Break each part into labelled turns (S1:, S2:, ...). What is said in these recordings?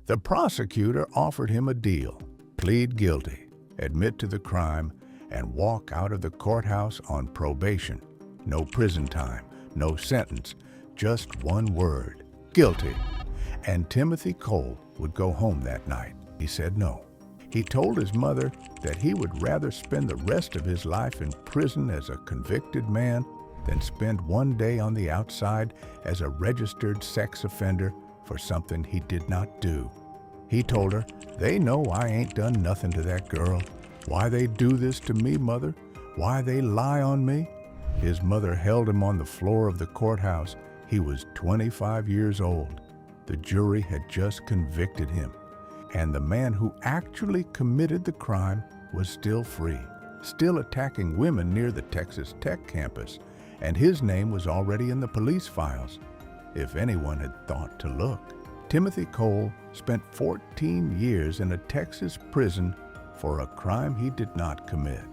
S1: The prosecutor offered him a deal: plead guilty, admit to the crime, and walk out of the courthouse on probation. No prison time, no sentence, just one word: guilty. And Timothy Cole would go home that night. He said no. He told his mother that he would rather spend the rest of his life in prison as a convicted man than spend one day on the outside as a registered sex offender for something he did not do. He told her, "They know I ain't done nothing to that girl. Why they do this to me, Mother? Why they lie on me?" His mother held him on the floor of the courthouse. He was 25 years old. The jury had just convicted him, and the man who actually committed the crime was still free, still attacking women near the Texas Tech campus, and his name was already in the police files, if anyone had thought to look. Timothy Cole spent 14 years in a Texas prison for a crime he did not commit.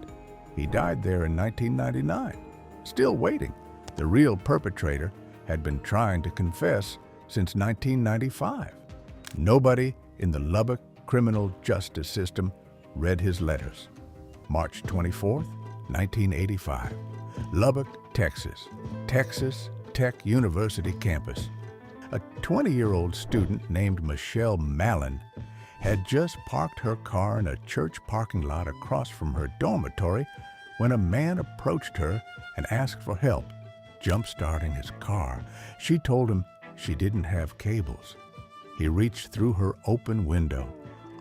S1: He died there in 1999, still waiting. The real perpetrator had been trying to confess since 1995. Nobody in the Lubbock criminal justice system read his letters. March 24, 1985, Lubbock, Texas, Texas Tech University campus. A 20-year-old student named Michelle Mallon had just parked her car in a church parking lot across from her dormitory when a man approached her and asked for help jump-starting his car. She told him she didn't have cables. He reached through her open window,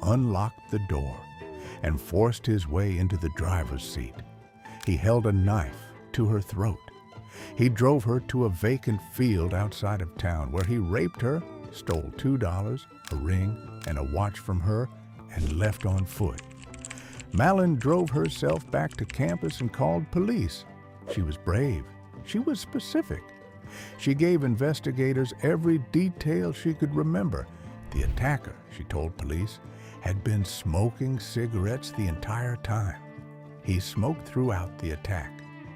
S1: unlocked the door, and forced his way into the driver's seat. He held a knife to her throat. He drove her to a vacant field outside of town where he raped her, stole $2, a ring, and a watch from her, and left on foot. Mallon drove herself back to campus and called police. She was brave. She was specific. She gave investigators every detail she could remember. The attacker, she told police, had been smoking cigarettes the entire time. He smoked throughout the attack.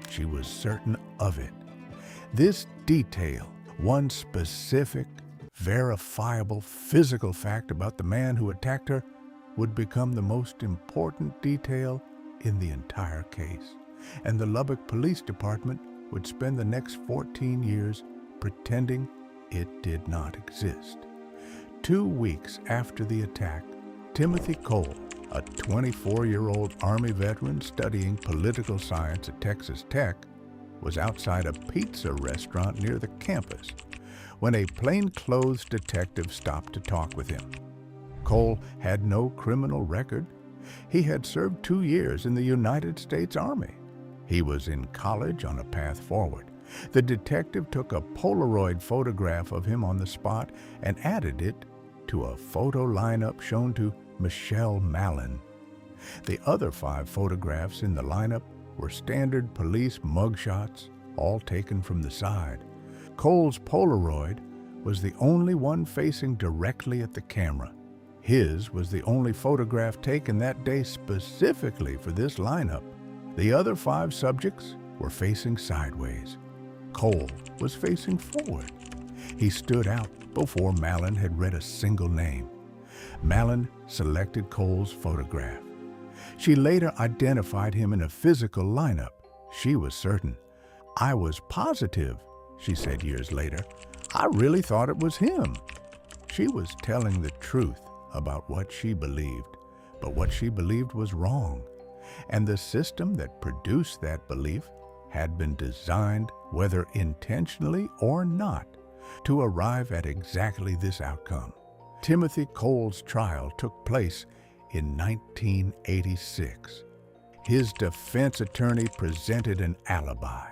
S1: She was certain of it. This detail, one specific, verifiable physical fact about the man who attacked her, would become the most important detail in the entire case. And the Lubbock Police Department would spend the next 14 years pretending it did not exist. 2 weeks after the attack, Timothy Cole, a 24-year-old Army veteran studying political science at Texas Tech, was outside a pizza restaurant near the campus when a plainclothes detective stopped to talk with him. Cole had no criminal record. He had served 2 years in the United States Army. He was in college on a path forward. The detective took a Polaroid photograph of him on the spot and added it to a photo lineup shown to Michelle Mallon. The other 5 photographs in the lineup were standard police mugshots, all taken from the side. Cole's Polaroid was the only one facing directly at the camera. His was the only photograph taken that day specifically for this lineup. The other 5 subjects were facing sideways. Cole was facing forward. He stood out before Mallon had read a single name. Mallon selected Cole's photograph. She later identified him in a physical lineup. She was certain. "I was positive," she said years later. "I really thought it was him." She was telling the truth about what she believed, but what she believed was wrong. And the system that produced that belief had been designed, whether intentionally or not, to arrive at exactly this outcome. Timothy Cole's trial took place in 1986. His defense attorney presented an alibi.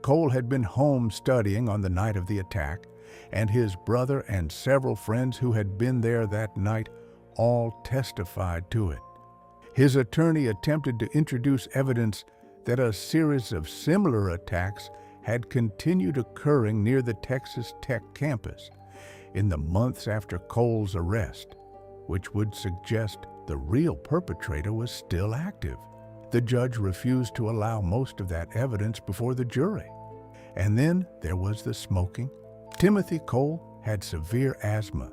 S1: Cole had been home studying on the night of the attack, and his brother and several friends who had been there that night all testified to it. His attorney attempted to introduce evidence that a series of similar attacks had continued occurring near the Texas Tech campus in the months after Cole's arrest, which would suggest the real perpetrator was still active. The judge refused to allow most of that evidence before the jury. And then there was the smoking. Timothy Cole had severe asthma.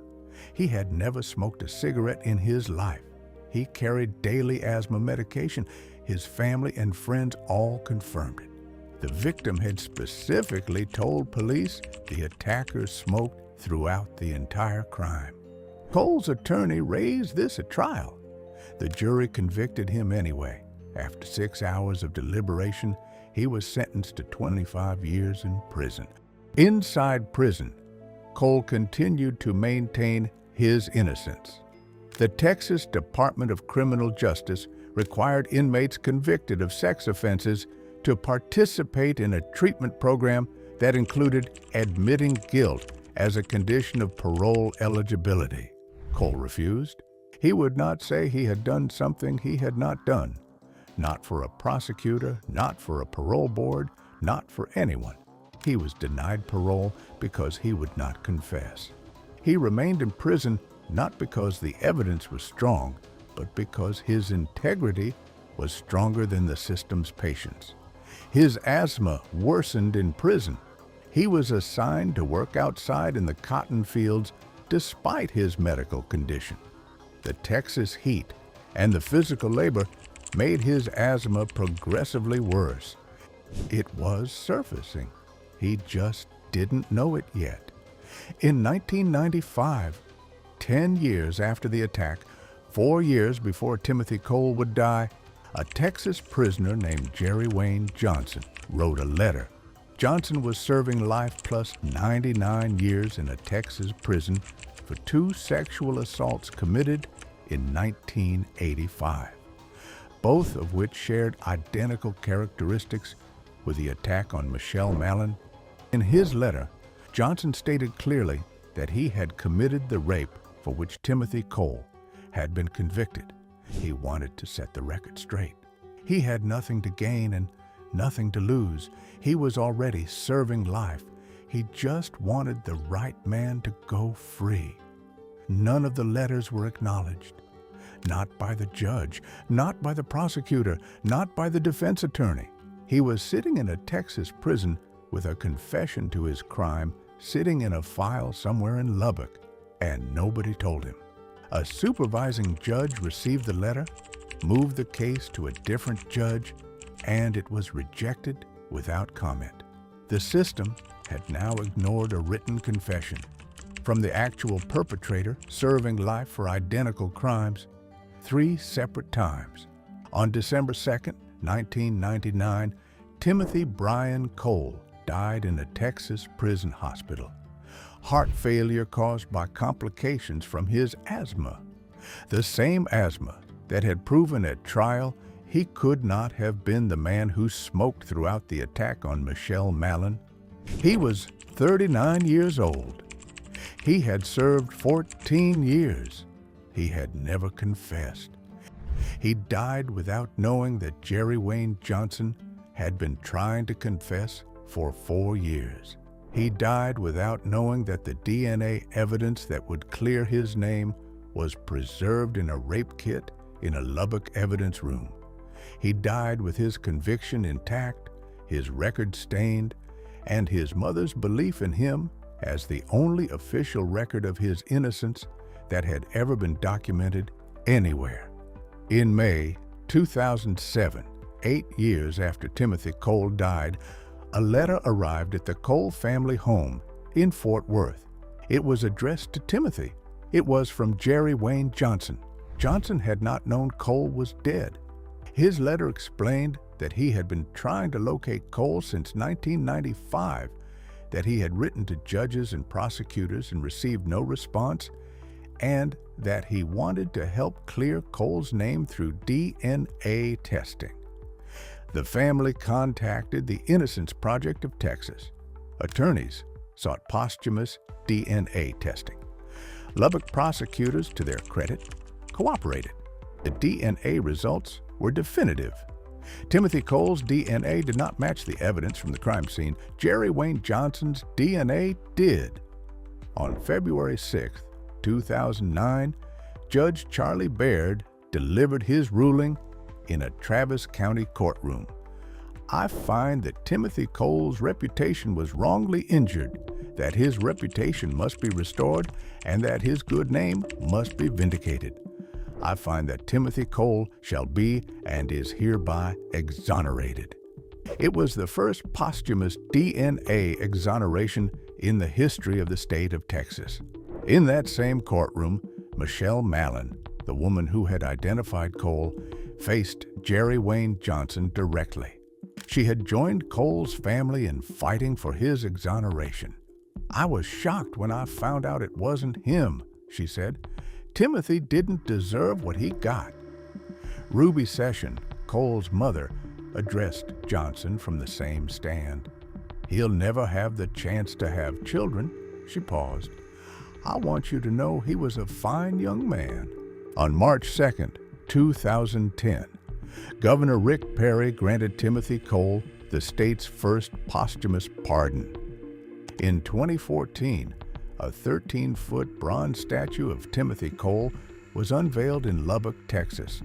S1: He had never smoked a cigarette in his life. He carried daily asthma medication. His family and friends all confirmed it. The victim had specifically told police the attacker smoked throughout the entire crime. Cole's attorney raised this at trial. The jury convicted him anyway. After 6 hours of deliberation, he was sentenced to 25 years in prison. Inside prison, Cole continued to maintain his innocence. The Texas Department of Criminal Justice required inmates convicted of sex offenses to participate in a treatment program that included admitting guilt as a condition of parole eligibility. Cole refused. He would not say he had done something he had not done. Not for a prosecutor, not for a parole board, not for anyone. He was denied parole because he would not confess. He remained in prison not because the evidence was strong, but because his integrity was stronger than the system's patience. His asthma worsened in prison. He was assigned to work outside in the cotton fields despite his medical condition. The Texas heat and the physical labor made his asthma progressively worse. It was surfacing. He just didn't know it yet. In 1995, 10 years after the attack, 4 years before Timothy Cole would die, a Texas prisoner named Jerry Wayne Johnson wrote a letter. Johnson was serving life plus 99 years in a Texas prison for 2 sexual assaults committed in 1985, both of which shared identical characteristics with the attack on Michelle Mallon. In his letter, Johnson stated clearly that he had committed the rape for which Timothy Cole had been convicted. He wanted to set the record straight. He had nothing to gain and nothing to lose. He was already serving life. He just wanted the right man to go free. None of the letters were acknowledged. Not by the judge, not by the prosecutor, not by the defense attorney. He was sitting in a Texas prison with a confession to his crime sitting in a file somewhere in Lubbock, and nobody told him. A supervising judge received the letter, moved the case to a different judge, and it was rejected without comment. The system had now ignored a written confession from the actual perpetrator serving life for identical crimes 3 separate times. On December 2nd, 1999, Timothy Brian Cole died in a Texas prison hospital. Heart failure caused by complications from his asthma. The same asthma that had proven at trial he could not have been the man who smoked throughout the attack on Michelle Mallon. He was 39 years old. He had served 14 years. He had never confessed. He died without knowing that Jerry Wayne Johnson had been trying to confess for 4 years. He died without knowing that the DNA evidence that would clear his name was preserved in a rape kit in a Lubbock evidence room. He died with his conviction intact, his record stained, and his mother's belief in him as the only official record of his innocence that had ever been documented anywhere. In May 2007, 8 years after Timothy Cole died, a letter arrived at the Cole family home in Fort Worth. It was addressed to Timothy. It was from Jerry Wayne Johnson. Johnson had not known Cole was dead. His letter explained that he had been trying to locate Cole since 1995, that he had written to judges and prosecutors and received no response, and that he wanted to help clear Cole's name through DNA testing. The family contacted the Innocence Project of Texas. Attorneys sought posthumous DNA testing. Lubbock prosecutors, to their credit, cooperated. The DNA results were definitive. Timothy Cole's DNA did not match the evidence from the crime scene. Jerry Wayne Johnson's DNA did. On February 6, 2009, Judge Charlie Baird delivered his ruling in a Travis County courtroom. I find that Timothy Cole's reputation was wrongly injured, that his reputation must be restored and that his good name must be vindicated. I find that Timothy Cole shall be and is hereby exonerated. It was the first posthumous DNA exoneration in the history of the state of Texas. In that same courtroom, Michelle Mallon, the woman who had identified Cole, faced Jerry Wayne Johnson directly. She had joined Cole's family in fighting for his exoneration. "I was shocked when I found out it wasn't him," she said. "Timothy didn't deserve what he got." Ruby Session, Cole's mother, addressed Johnson from the same stand. "He'll never have the chance to have children," she paused. "I want you to know he was a fine young man." On March 2nd, 2010, Governor Rick Perry granted Timothy Cole the state's first posthumous pardon. In 2014, a 13-foot bronze statue of Timothy Cole was unveiled in Lubbock, Texas,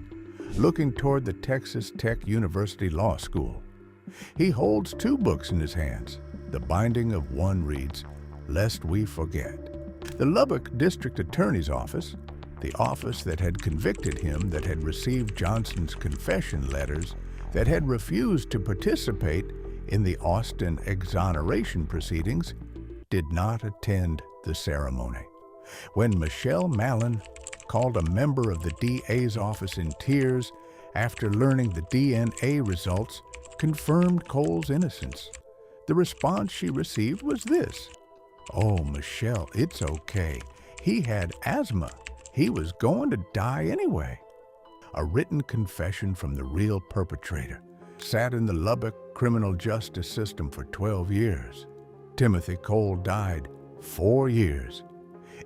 S1: looking toward the Texas Tech University Law School. He holds two books in his hands. The binding of one reads, "Lest We Forget." The Lubbock District Attorney's Office, the office that had convicted him, that had received Johnson's confession letters, that had refused to participate in the Austin exoneration proceedings, did not attend the ceremony. When Michelle Mallon called a member of the DA's office in tears after learning the DNA results confirmed Cole's innocence, the response she received was this: "Oh, Michelle, it's okay. He had asthma. He was going to die anyway." A written confession from the real perpetrator sat in the Lubbock criminal justice system for 12 years. Timothy Cole died 4 years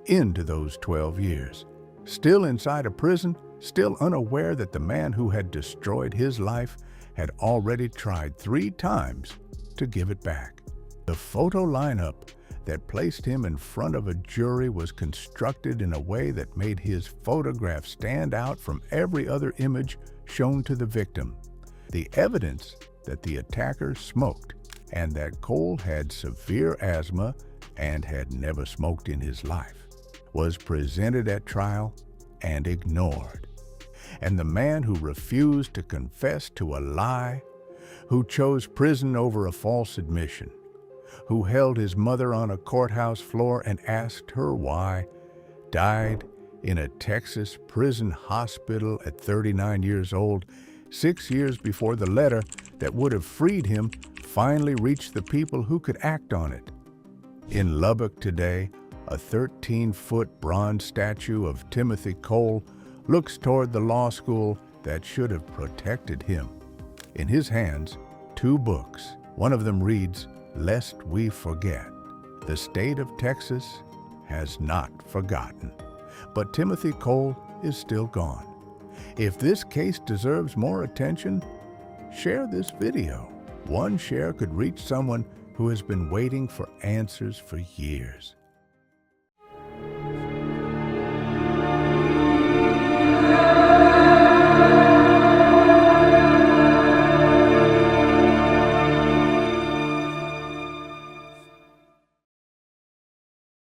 S1: into those 12 years, still inside a prison, still unaware that the man who had destroyed his life had already tried 3 times to give it back. The photo lineup that placed him in front of a jury was constructed in a way that made his photograph stand out from every other image shown to the victim. The evidence that the attacker smoked and that Cole had severe asthma and had never smoked in his life was presented at trial and ignored. And the man who refused to confess to a lie, who chose prison over a false admission, who held his mother on a courthouse floor and asked her why, died in a Texas prison hospital at 39 years old, 6 years before the letter that would have freed him finally reached the people who could act on it. In Lubbock today, a 13-foot bronze statue of Timothy Cole looks toward the law school that should have protected him. In his hands, 2 books. One of them reads, "Lest We Forget." The state of Texas has not forgotten, but Timothy Cole is still gone. If this case deserves more attention, share this video. One share could reach someone who has been waiting for answers for years.